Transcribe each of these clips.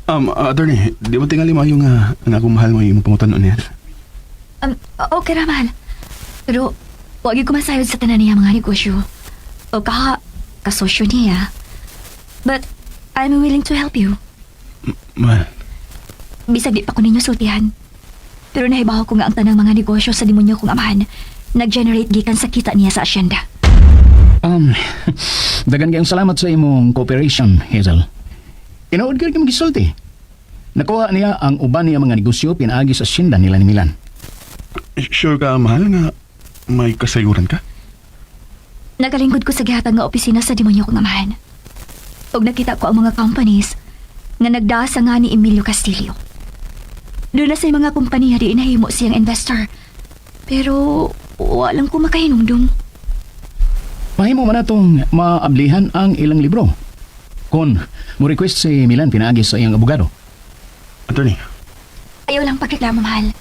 Attorney, di mo tingali mo yung nga akong mahal mo yung pangutan niya. Okay ra, mahal. Pero, huwag yung kumasayod sa tanan niya mga negosyo. O kasosyo niya. But, I'm willing to help you. Mahal, Bisag di pa ko ninyo sultihan. Pero nahibaw ko nga ang tanang mga negosyo sa demonyo kong amahan nag-generate gikan sa kita niya sa asyenda. Dagan kayong salamat sa imong cooperation, Hazel. Tinood ka kayong gisulti. Nakuha niya ang uban niya mga negosyo pinaagi sa asyenda nila ni Milan. sure ka, mahal, nga may kasayuran ka? Nagalingkod ko sa gihatag nga opisina sa demonyo kong amahan. Ug nakita ko ang mga companies nga nagdaasa nga ni Emilio Castillo. Doon na sa mga kumpanya di inahimo siyang investor. Pero walang ko makahinumdum. Mahimo man natong maablihan ang ilang libro. Kon mo request si Milan pinaagi sa iyang abogado. Attorney, Ayaw lang pagreklamo, mahal.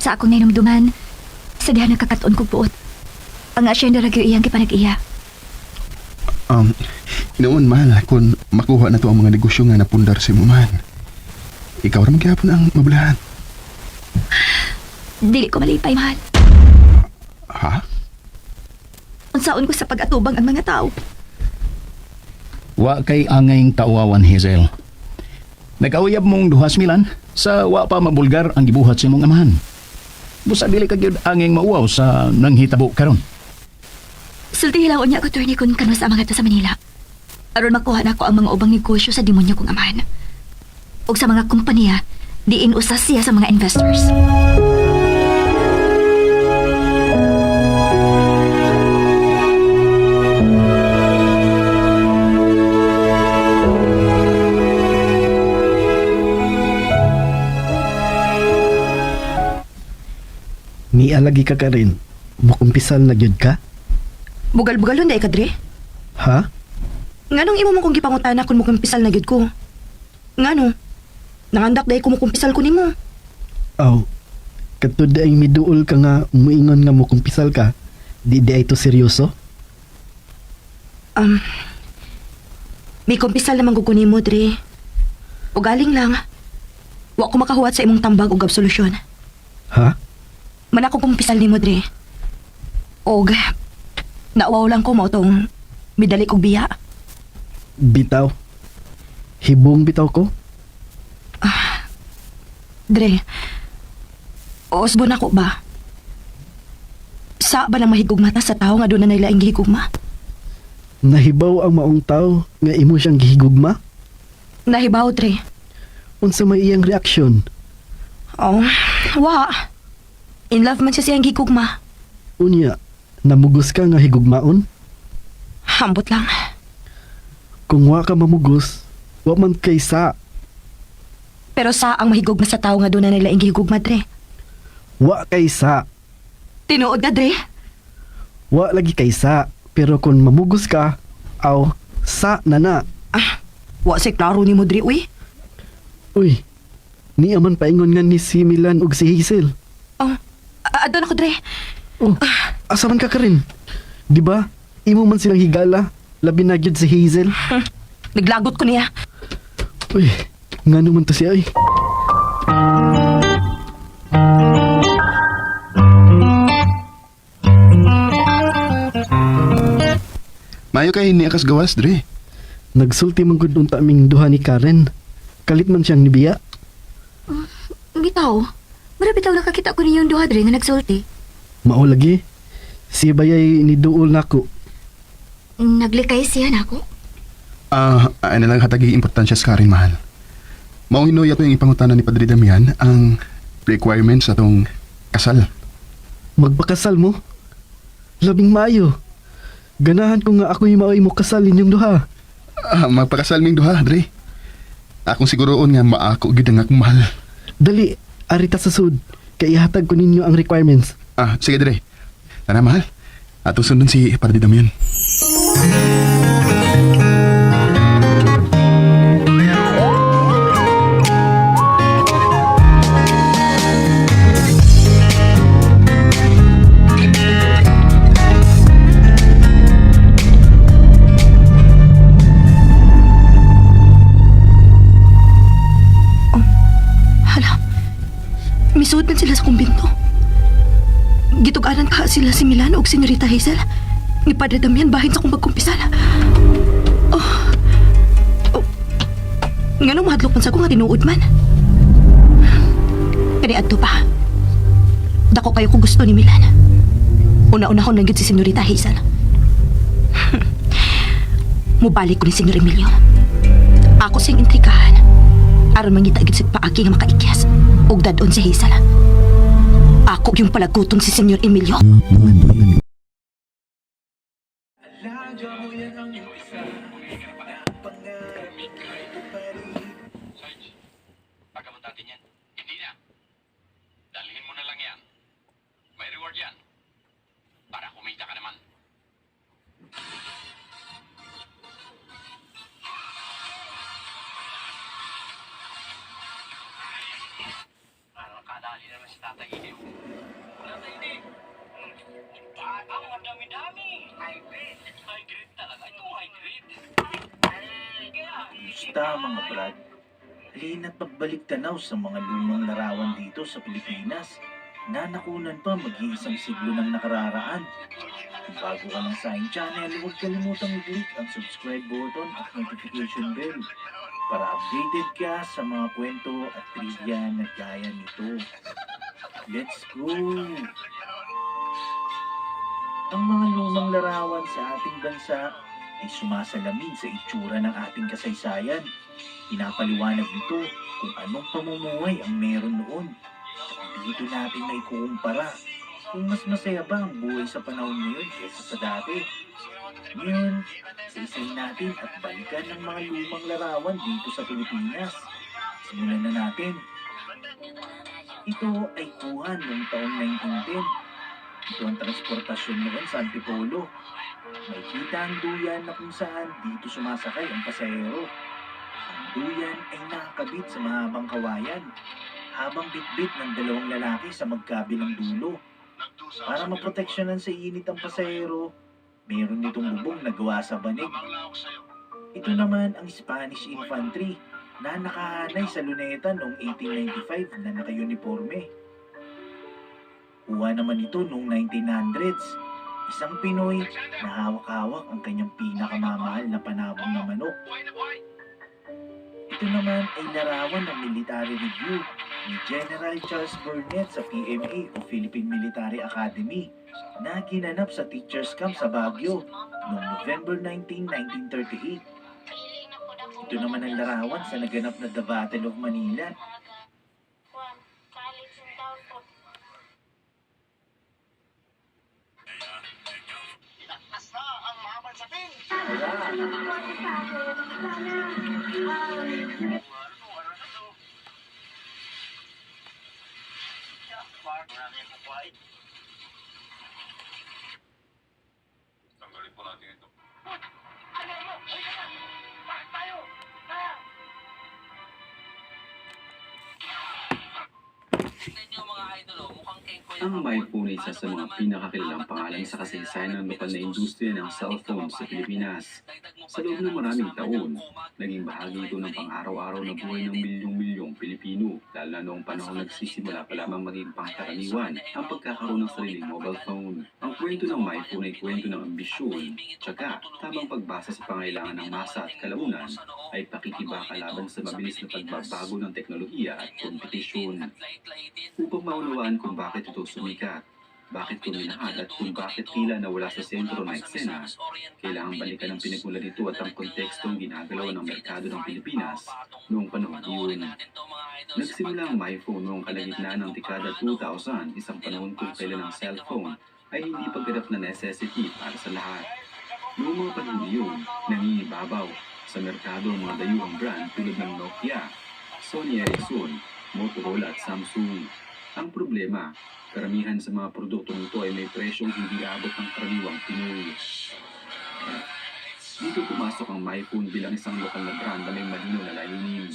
Sa akong nainumduman, sa dihan nakakatuon kong buot. Ang asyenda ragyo iyang kipanag-iya. noon, mahal, kung makuha na to ang mga negosyo nga napundar si mo, mahal. Ikaw raman kaya ang mabulahan. Dili ko malipay, mahal. Ha? Unsaon ko sa pag-atubang ang mga tao. Wa kay angayng tauwawan, Hazel. Nag-auyab mong duhas Milan sa wa pa mabulgar ang gibuhat sa imong amahan. Busa dili ka gyud angayng mauwaw sa nanghitabo karon. Sulti hilaw niya ko, attorney, kung kano sa mga ta sa Manila. Aron makuha na ko ang mga ubang negosyo sa demonyo kong amahan. O sa mga kumpanya, diin usas siya sa mga investors. Ni alagi ka rin. Mukumpisal na gyud ka? Bugal-bugal nun, Kadre. Ha? Nganong imo mo kong gipangutana kung mukumpisal na gyud ko? Ngano? Nangandak dahi kumukumpisal ko nimo. Aw. Katud ay miduol ka nga muingon nga mukumpisal ka. Di ay to seryoso? May kumpisal naman ko nimo, Dre. O galing lang. Wa ko makahuwat sa imong tambag og absolusyon. Ha? Man ako kumpisal nimo, Dre. Og naawaw lang ko mo tong midali kog biya. Bitaw. Hibong bitaw ko? Dre, osbo na ko ba? Sa ba nang mahigugma ta sa tao nga doon na nila ang gihigugma? Nahibaw ang maong tao nga imo siyang gihigugma? Nahibaw, Dre. Unsa may iyang reaksyon? Oh, wa. In love man siya siyang gihigugma. Unya, namugos ka nga higugmaon? Hambot lang. Kung wa ka mamugos, wa man kaysa. Pero sa ang mahigugma sa tao nga doon na nila ang gihigugma, Dre. Wa kaysa. Tinuod nga, Dre. Wa lagi kaysa. Pero kung mamugos ka, aw, sa na. Wa say klaro ni mo, Dre, uy. Uy, ni aman paingon nga ni si Milan ug si Hazel. Oh, adon ako, Dre. Oh, asa man ka rin? Di ba? Imo man silang higala, labi na gyud si Hazel. Naglagot ko niya. Uy, nga naman to siya ay. Mayo kay ni akas gawas, Dre. Nagsulti man gud unta aming duha ni Karen. Kalit man siyang nibiya. Bitaw, marabitaw nakakita ko ninyong duha, Dre, nga nagsulti. Mao lagi. Si bayay ni duol nako. Naglikay siya na ako. Ano lang hatagi importansya sa karin, mahal. Mauhinoy ato yung ipangutana ni Padre Damian ang requirements atong kasal. Magpakasal mo. Labing Mayo. Ganahan ko nga ako yung maoy mo kasal inyong duha. Magpakasal ming duha, Dre. Akong siguroon nga maako gid ang akong mahal. Dali, arita sa sud. Kay ihatag ko ninyo ang requirements. Sige, Dre. Tara, mahal. Atong sundon si Padre Damian. Gitugaran ka sila si Milan o Senyorita Hazel. Ni Padre Damian bahin sa kong magkumpisala. Oh. Nga nung mahadlok man sa ko nga tinuod man. Kani adto pa. Dako kayo ko gusto ni Milan. Una-unahon lang yun si Senyorita Hazel. Mubalik ko ni Senyor Emilio. Ako siyang intrikahan. Aron mangita gid sa paagi nga makaikyas. Og dadon si Hazel. Ako yung palaguton si Senyor Emilio. Pagkaman natin yan. Hindi na. Dalhin mo na lang yan. May reward yan. Para kumita ka naman. Parang kadali naman si Tatay Ini. Tatay Ini! Ang madami-dami! High grade! High grade talaga. Ito high grade. Musta mga brad? Halina't magbalik tanaw sa mga lumang larawan dito sa Pilipinas na nakunan pa mag-iisang siglo ng nakararaan. Kung bago ka lang sa aking channel, huwag kalimutang i-click ang subscribe button at notification bell para updated ka sa mga kwento at trivia na gaya nito. Let's go! Ang mga lumang larawan sa ating bansa ay sumasalamin sa itsura ng ating kasaysayan. Pinapaliwanag nito kung anong pamumuhay ang meron noon. At dito natin na ikukumpara kung mas masaya ba ang buhay sa panahon ngayon kaysa sa dati. Ngayon, isa-isayin natin at balikan ng mga lumang larawan dito sa Pilipinas. Simulan na natin. Ito ay kuha noong taong 1910. Ito ang transportasyon noon sa Antipolo. May kita ang duyan na kung saan dito sumasakay ang pasahero. Ang duyan ay nakakabit sa mahabang kawayan habang bitbit ng dalawang lalaki sa magkabilang dulo. Para maproteksyonan sa init ang pasahero, meron nitong bubong na gawa sa banig. Ito naman ang Spanish Infantry na nakahanay sa luneta noong 1895 na naka-uniforme. Kuha naman ito noong 1900s. Isang Pinoy na hawak-hawak ang kanyang pinakamamahal na panabong na manok. Ito naman ay larawan ng Military Review ni General Charles Burnett sa PMA o Philippine Military Academy na ginanap sa Teachers Camp sa Baguio noong November 19, 1938. Ito naman ang larawan sa naganap na The Battle of Manila. Tanggalin po natin ito. Ang iPhone ay isa sa mga pinakakilalang pangalan sa kasaysayan ng lokal na industriya ng cellphone sa Pilipinas. Sa loob ng maraming taon, naging bahagi ito ng pang-araw-araw na buhay ng milyong-milyong Pilipino, lalo na noong panahon nagsisimula pa lamang maging pangkaraniwan ang pagkakaroon ng sariling mobile phone. Ang kwento ng iPhone ay kwento ng ambisyon, tsaka tamang pagbasa sa pangailangan ng masa at kalaunan ay pakikibaka laban sa mabilis na pagbabago ng teknolohiya at kompetisyon. Upang maunawaan kung bakit ito sumikat, bakit kuminahal at kung bakit tila nawala sa sentro ng eksena, kailangan balikan ang pinagmulan nito at ang kontekstong ginagalaw ng merkado ng Pilipinas noong panahon iyon. Nagsimula ang iPhone noong kalagitnaan ng dekada 2000, isang panahon kung kailan ang cellphone ay hindi pagganap na necessity para sa lahat. Noong mga panahon iyon, nangingibabaw sa merkado ang mga dayuhang brand tulad ng Nokia, Sony Ericsson, Motorola at Samsung. Ang problema, karamihan sa mga produkto nito ay may presyong hindi abot ng karaniwang Pinoy. Dito pumasok ang iPhone bilang isang lokal na brand na may malinaw na layunin.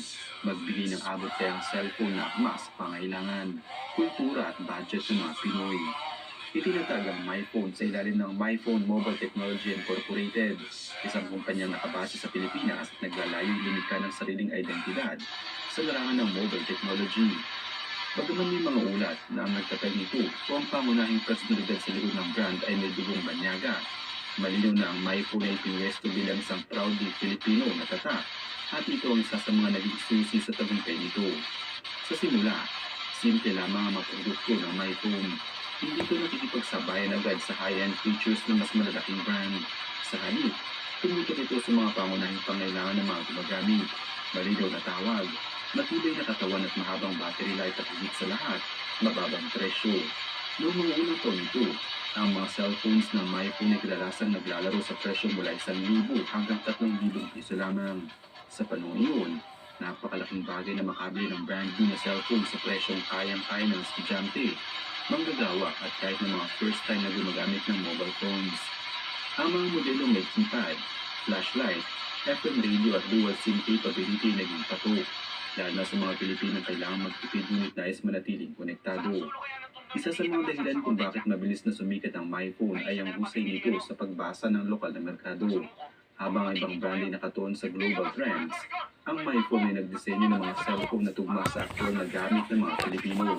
Magbigay ng abot kayang cellphone na akma sa pangailangan, kultura at budget ng mga Pinoy. Itinatag ang MyPhone sa ilalim ng MyPhone Mobile Technology Incorporated, isang kumpanyang nakabase sa Pilipinas at naglalayong lumikha ng sariling identidad sa larangan ng mobile technology. Bagaman may mga ulat na ang nagtatag nito o ang pangunahing personalidad sa likod ng brand ay may dugong banyaga, malinaw na ang MyPhone ay pinwesto bilang isang proudly Filipino na tatak at ito ang isa sa mga naging susi sa tagumpay nito. Sa simula, simple lamang ang mga produkto ng MyPhone. Hindi ito nakikipagsabayan agad sa high-end features ng mas malalaking brand. Sa halip, tumutol ito sa mga pangunahing pangailangan ng mga gumagamit. Malinaw na tawag, matibay na katawan at mahabang battery life at higit sa lahat, mababang presyo. Noong mga unang taon nito, ang mga cellphones ng MyPhone ay kadalasang naglalaro sa presyo mula 1,000 hanggang 3,000 piso lamang. Sa panahon iyon, napakalaking bagay na makabili ng brand new na cellphone sa presyong kayang-kaya ng estudyante, manggagawa at kahit ng mga first time na gumagamit ng mobile phones. Ang mga modelong may keypad, flashlight, FM radio at dual SIM capability ay naging patok, lalo na sa mga Pilipinong kailangan magtipid ngunit nais manatiling konektado. Isa sa mga dahilan kung bakit mabilis na sumikat ang MyPhone ay ang husay nito sa pagbasa ng lokal na merkado. Habang ang ibang brand ay nakatuon sa global trends, ang MyPhone ay nagdisenyo ng mga cellphone na tugma sa aktual na gamit ng mga Pilipino.